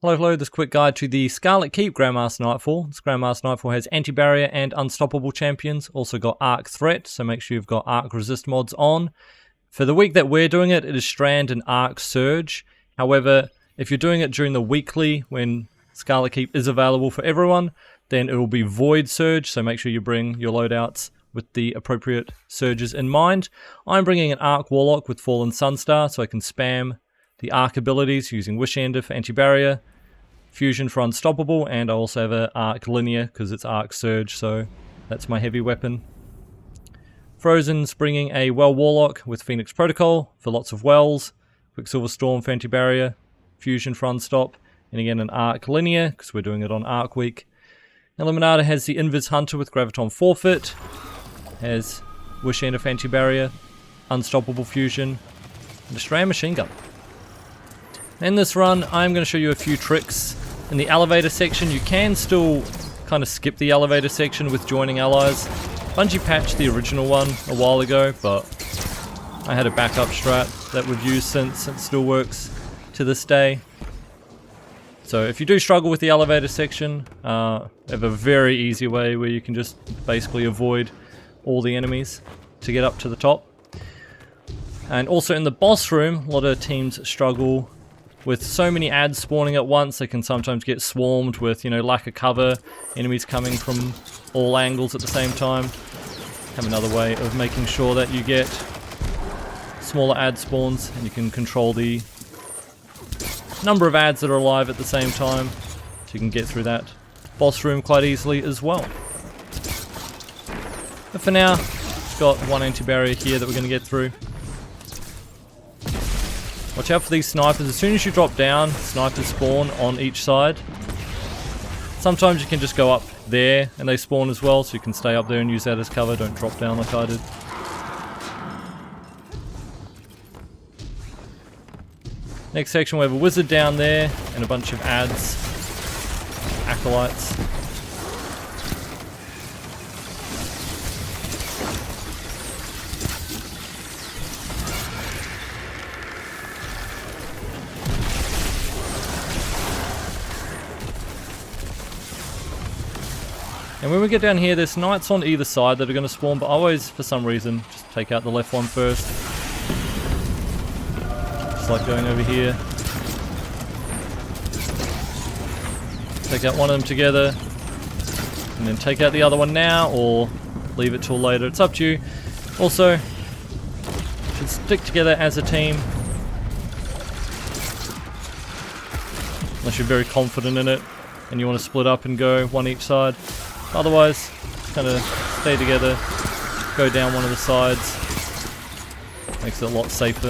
Hello, hello, this quick guide to the Scarlet Keep Grandmaster Nightfall. This Grandmaster Nightfall has anti-barrier and unstoppable champions, also got arc threat, so make sure you've got arc resist mods on. For the week that we're doing it, it is Strand and Arc Surge. However, if you're doing it during the weekly when Scarlet Keep is available for everyone, then it will be Void Surge, so make sure you bring your loadouts with the appropriate surges in mind. I'm bringing an Arc Warlock with Fallen Sunstar, so I can spam the Arc abilities using Wish Ender for anti-barrier, Fusion for unstoppable, and I also have an Arc Linear because it's Arc Surge, so that's my heavy weapon. Frozen's bringing a Well Warlock with Phoenix Protocol for lots of Wells, Quicksilver Storm for anti-barrier, Fusion for unstop, and again an Arc Linear because we're doing it on Arc Week. Eliminata has the Invis Hunter with Graviton Forfeit, has Wish Ender for anti-barrier, Unstoppable Fusion, and a Strand Machine Gun. In this run, I'm going to show you a few tricks. In the elevator section, you can still kind of skip the elevator section with joining allies. Bungie patched the original one a while ago, but I had a backup strat that we've used since. It still works to this day. So if you do struggle with the elevator section, I have a very easy way where you can just basically avoid all the enemies to get up to the top. And also in the boss room, a lot of teams struggle with so many ads spawning at once. They can sometimes get swarmed with, lack of cover, enemies coming from all angles at the same time. Have another way of making sure that you get smaller ad spawns and you can control the number of ads that are alive at the same time, so you can get through that boss room quite easily as well. But for now, we've got one anti-barrier here that we're going to get through. Watch out for these snipers. As soon as you drop down, snipers spawn on each side. Sometimes you can just go up there and they spawn as well, so you can stay up there and use that as cover. Don't drop down like I did. Next section we have a wizard down there and a bunch of ads, acolytes. And when we get down here, there's knights on either side that are going to spawn, but I always, for some reason, just take out the left one first. Just like going over here. Take out one of them together, and then take out the other one now, or leave it till later. It's up to you. Also, should stick together as a team. Unless you're very confident in it, and you want to split up and go one each side. Otherwise, just kind of stay together, go down one of the sides, makes it a lot safer.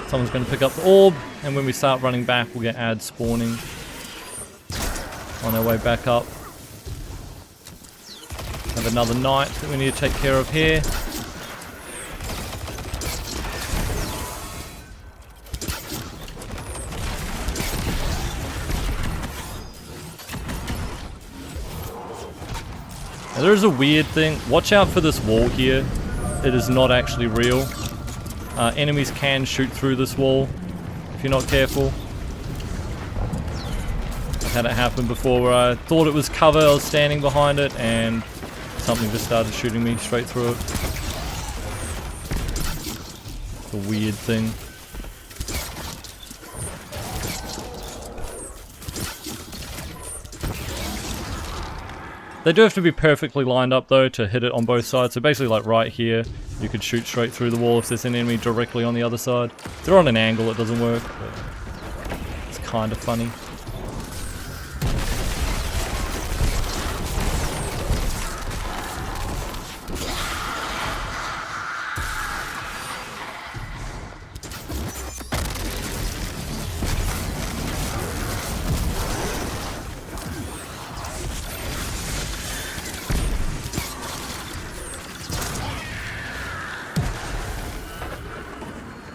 Someone's going to pick up the orb, and when we start running back, we'll get ads spawning on our way back up. Have another knight that we need to take care of here. Now there is a weird thing. Watch out for this wall here. It is not actually real. Enemies can shoot through this wall if you're not careful. I've had it happen before where I thought it was cover, I was standing behind it, and something just started shooting me straight through it. It's a weird thing. They do have to be perfectly lined up though to hit it on both sides. So basically like right here, you could shoot straight through the wall if there's an enemy directly on the other side. If they're on an angle, it doesn't work, but it's kind of funny.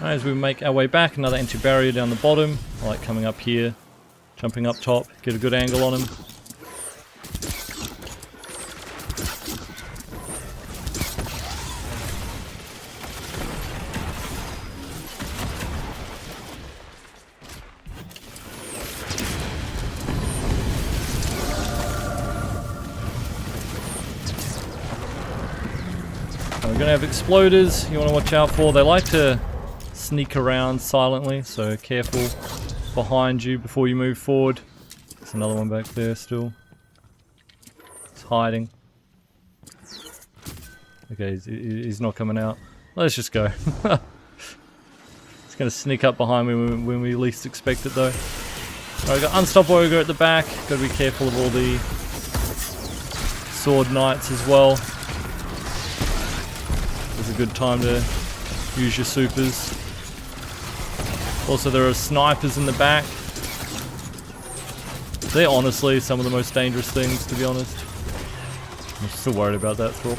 As we make our way back, another anti-barrier down the bottom. I like coming up here Jumping up top, get a good angle on him. We're gonna have exploders you want to watch out for. They like to sneak around silently, so careful behind you before you move forward. There's another one back there still. It's hiding. Okay, he's not coming out. Let's just go. It's gonna sneak up behind me when we least expect it though. Alright, got Unstoppable Ogre at the back. Gotta be careful of all the sword knights as well. It's a good time to use your supers. Also, there are snipers in the back. They're honestly some of the most dangerous things, to be honest. I'm still worried about that thrall.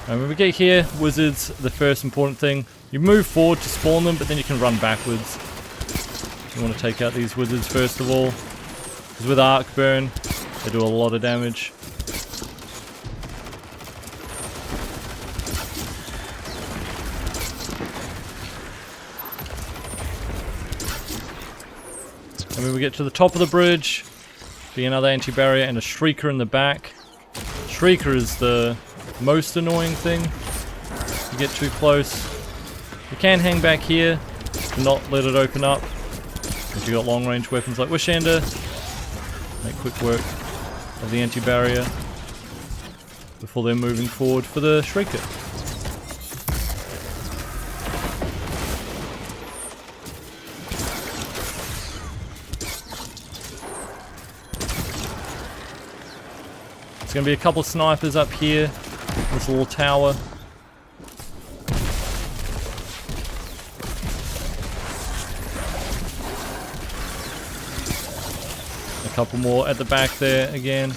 And when we get here, wizards, the first important thing. You move forward to spawn them, but then you can run backwards. You want to take out these wizards first of all. Because with Arc Burn, they do a lot of damage. And when we get to the top of the bridge, be another anti-barrier and a Shrieker in the back. Shrieker is the most annoying thing. You get too close. You can hang back here to not let it open up. If you got long range weapons like Wishander, make quick work of the anti-barrier before they're moving forward for the Shrieker. There's going to be a couple snipers up here. This little tower. A couple more at the back there again.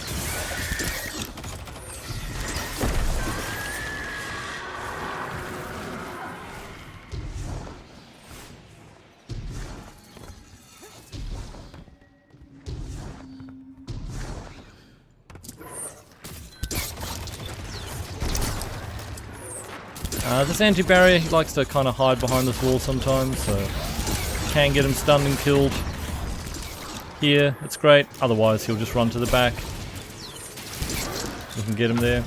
This anti-barrier, he likes to kind of hide behind this wall sometimes, so you can get him stunned and killed. Here, it's great, otherwise he'll just run to the back. We can get him there.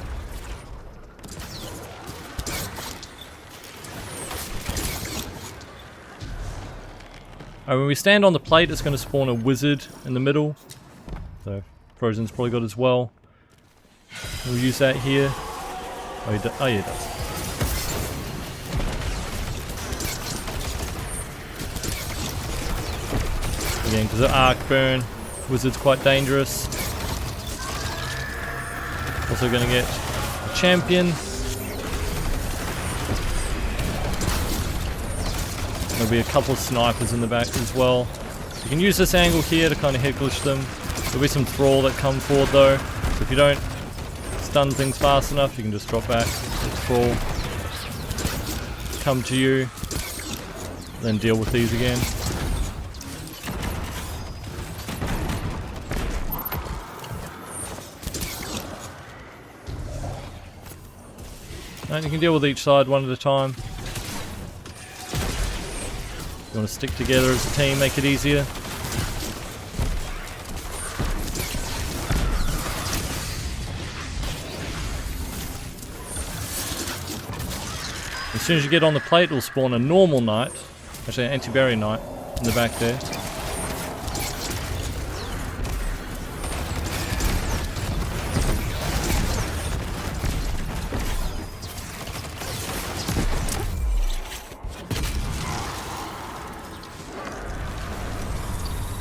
When we stand on the plate, it's going to spawn a wizard in the middle. So, Frozen's probably got as well. We'll use that here. Oh, yeah, he does. Again, because of Arc Burn, wizard's quite dangerous. Also going to get a champion. There'll be a couple of snipers in the back as well. You can use this angle here to kind of head glitch them. There'll be some thrall that come forward though. So if you don't stun things fast enough, you can just drop back. Let thrall come to you. Then deal with these again. And you can deal with each side one at a time. You want to stick together as a team, make it easier. As soon as you get on the plate, it'll spawn a normal knight, actually an anti-barrier knight in the back there.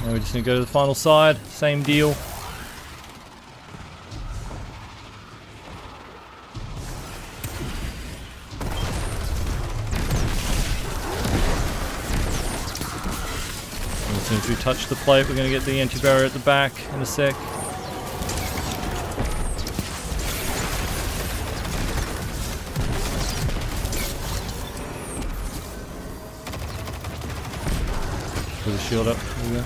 Now we just need to go to the final side, same deal. As soon as we touch the plate, we're going to get the anti-barrier at the back in a sec. Put the shield up. There we go.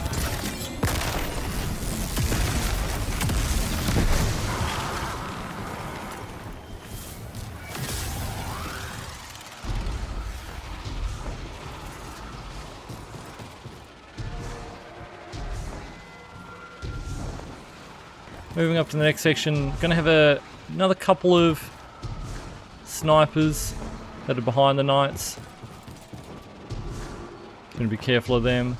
Moving up to the next section, gonna have another couple of snipers that are behind the knights. Gonna be careful of them.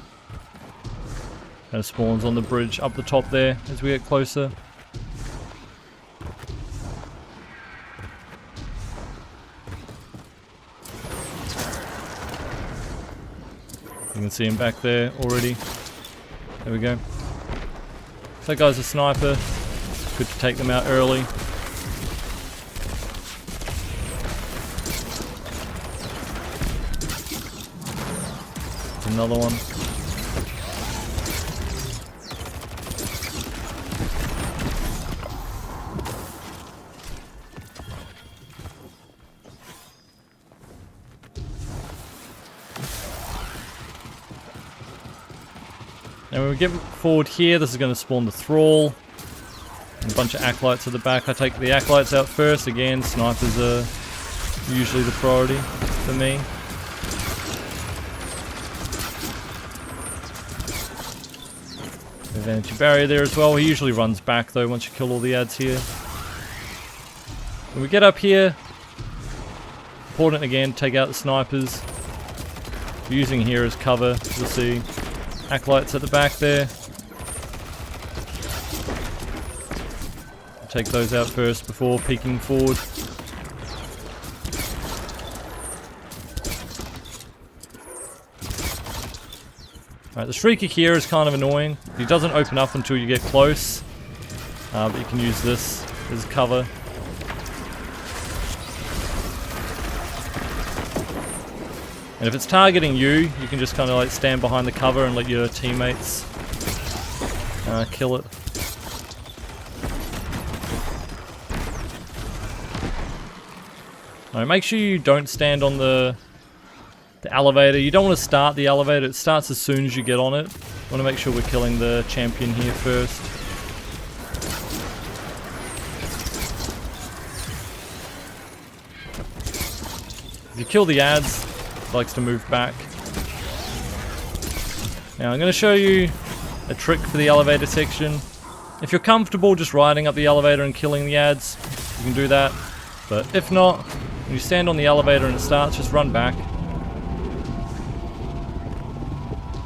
Kind of spawns on the bridge up the top there as we get closer. You can see him back there already. There we go. So that guy's a sniper. Good to take them out early. Another one. Now when we get forward here, this is going to spawn the Thrall. And a bunch of acolytes at the back. I take the acolytes out first. Again, snipers are usually the priority for me. There's anti-barrier there as well. He usually runs back though once you kill all the ads here. When we get up here, important again, take out the snipers. Using here as cover, you'll see acolytes at the back there. Take those out first before peeking forward. Alright, the Shrieker here is kind of annoying. He doesn't open up until you get close. But you can use this as cover. And if it's targeting you, you can just kind of like stand behind the cover and let your teammates kill it. Alright, make sure you don't stand on the elevator. You don't want to start the elevator. It starts as soon as you get on it. You want to make sure we're killing the champion here first. If you kill the ads, it likes to move back. Now I'm going to show you a trick for the elevator section. If you're comfortable just riding up the elevator and killing the ads, you can do that. But if not, when you stand on the elevator and it starts, just run back.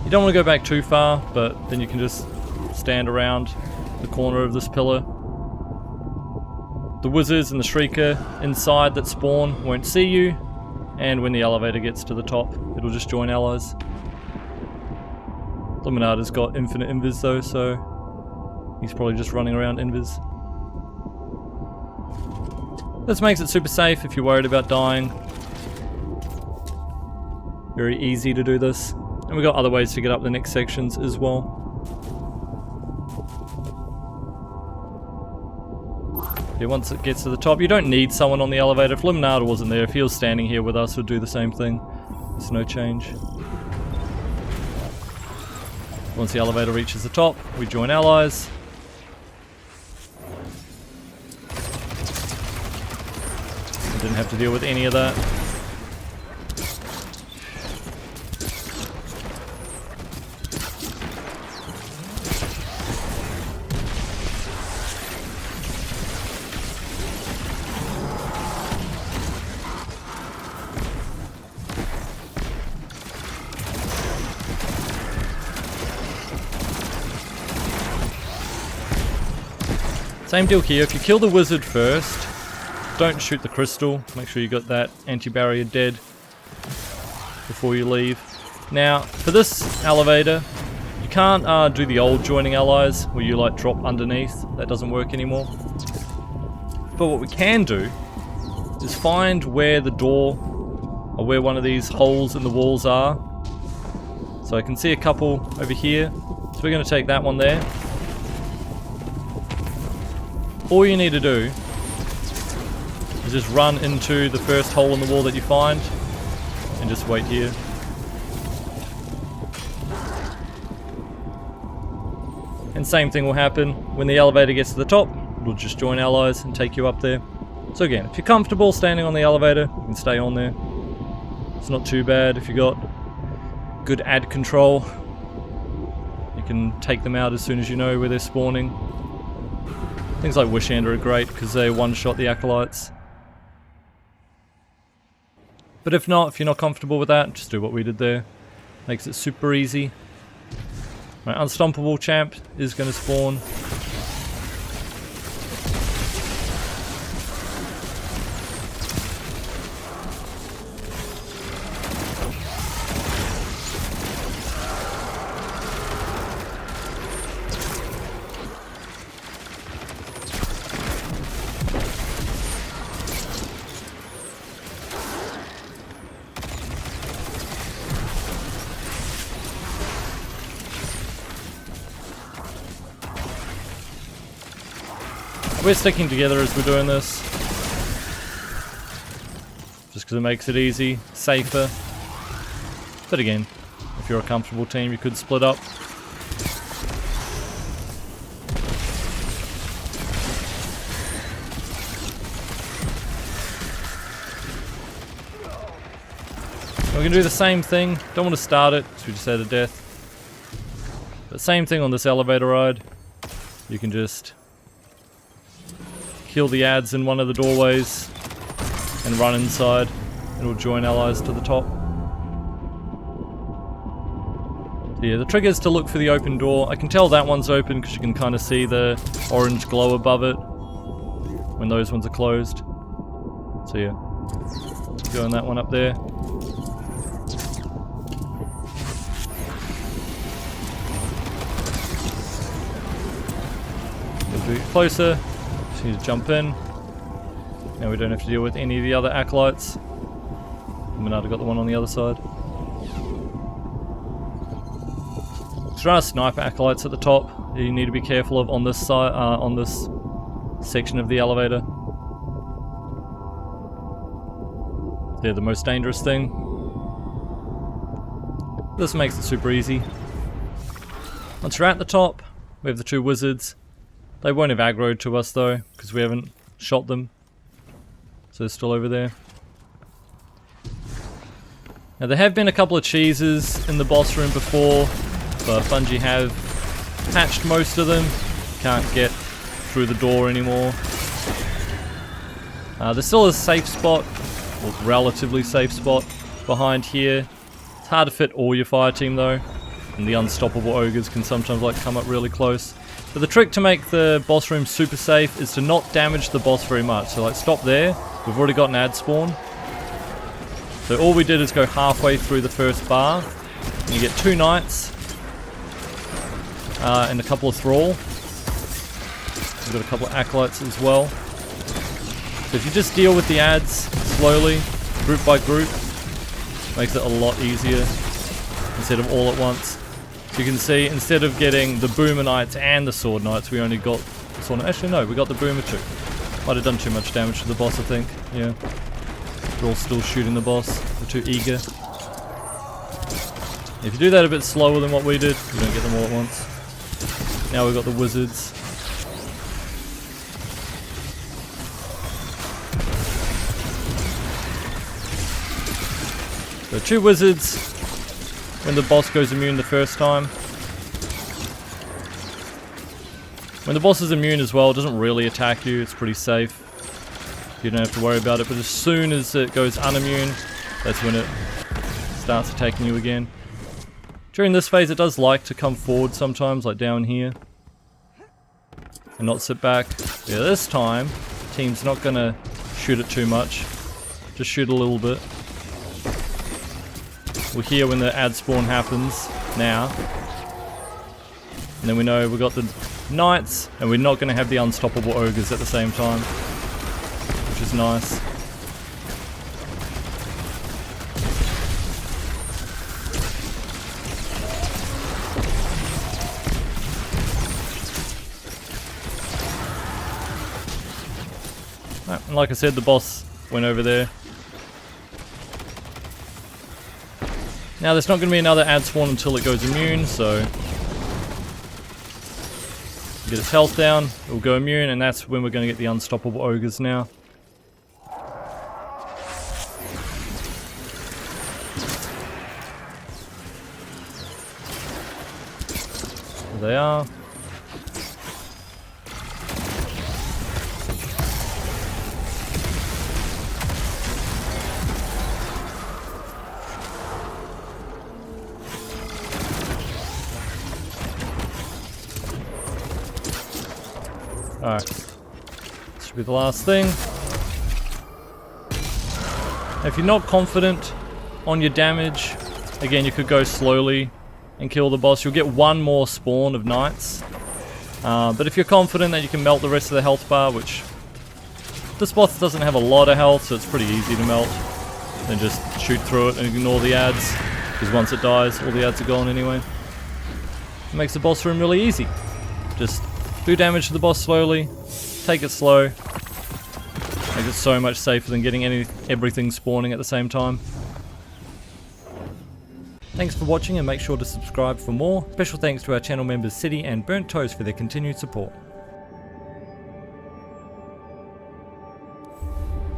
You don't want to go back too far, but then you can just stand around the corner of this pillar. The wizards and the Shrieker inside that spawn won't see you, and when the elevator gets to the top, it'll just join allies. Luminata's got infinite invis though, so he's probably just running around invis. This makes it super safe if you're worried about dying. Very easy to do this. And we've got other ways to get up the next sections as well. Yeah, once it gets to the top, you don't need someone on the elevator. If Luminata wasn't there, if he was standing here with us, we'd do the same thing. There's no change. Once the elevator reaches the top, we join allies. Didn't have to deal with any of that. Same deal here. If you kill the wizard first, don't shoot the crystal. Make sure you got that anti-barrier dead before you leave. Now, for this elevator, you can't do the old joining allies where you like drop underneath. That doesn't work anymore. But what we can do is find where the door or where one of these holes in the walls are. So I can see a couple over here. So we're going to take that one there. All you need to do is just run into the first hole in the wall that you find and just wait here. And same thing will happen when the elevator gets to the top. It'll just join allies and take you up there. So again, if you're comfortable standing on the elevator, you can stay on there. It's not too bad if you got good ad control. You can take them out as soon as you know where they're spawning. Things like Wishander are great because they one-shot the acolytes. But if not, if you're not comfortable with that, just do what we did there. Makes it super easy. Right, Unstoppable Champ is going to spawn. We're sticking together as we're doing this, just because it makes it easy, safer. But again, if you're a comfortable team, you could split up. We're going to do the same thing. Don't want to start it, so we just had a death. But same thing on this elevator ride. You can just kill the ads in one of the doorways and run inside. It'll join allies to the top. Yeah, the trigger is to look for the open door. I can tell that one's open because you can kind of see the orange glow above it when those ones are closed. So yeah, go on that one up there. We'll do it closer. Just need to jump in. Now we don't have to deal with any of the other acolytes. Minada got the one on the other side. There are sniper acolytes at the top that you need to be careful of on this side, on this section of the elevator. They're the most dangerous thing. This makes it super easy. Once you're at the top, we have the two wizards. They won't have aggroed to us though, because we haven't shot them. So they're still over there. Now there have been a couple of cheeses in the boss room before, but Bungie have patched most of them. Can't get through the door anymore. There's still a safe spot, or relatively safe spot, behind here. It's hard to fit all your fire team though, and the unstoppable ogres can sometimes like come up really close. But the trick to make the boss room super safe is to not damage the boss very much. So like stop there, we've already got an ad spawn. So all we did is go halfway through the first bar, and you get 2 knights, and a couple of thrall. We've got a couple of acolytes as well. So if you just deal with the ads slowly, group by group, makes it a lot easier instead of all at once. So you can see, instead of getting the Boomer Knights and the Sword Knights, we only got the Sword Knights. Actually no, we got the Boomer too. Might have done too much damage to the boss, I think. Yeah. They're all still shooting the boss. They're too eager. If you do that a bit slower than what we did, you don't get them all at once. Now we've got the wizards. So 2 wizards when the boss goes immune the first time. When the boss is immune as well, it doesn't really attack you, it's pretty safe. You don't have to worry about it, but as soon as it goes unimmune, that's when it starts attacking you again. During this phase it does like to come forward sometimes, like down here, and not sit back. Yeah, this time, the team's not gonna shoot it too much, just shoot a little bit. We'll hear when the ad spawn happens, now. And then we know we've got the knights, and we're not going to have the unstoppable ogres at the same time. Which is nice. And like I said, the boss went over there. Now there's not going to be another ad spawn until it goes immune, so get its health down, it will go immune, and that's when we're going to get the unstoppable ogres now. There they are. Alright, this should be the last thing. If you're not confident on your damage, again you could go slowly and kill the boss. You'll get one more spawn of knights. But if you're confident that you can melt the rest of the health bar, which this boss doesn't have a lot of health, so it's pretty easy to melt, then just shoot through it and ignore the ads, because once it dies, all the ads are gone anyway. It makes the boss room really easy. Just do damage to the boss slowly, take it slow, makes it so much safer than getting everything spawning at the same time. Thanks for watching and make sure to subscribe for more. Special thanks to our channel members City and Burnt Toast for their continued support.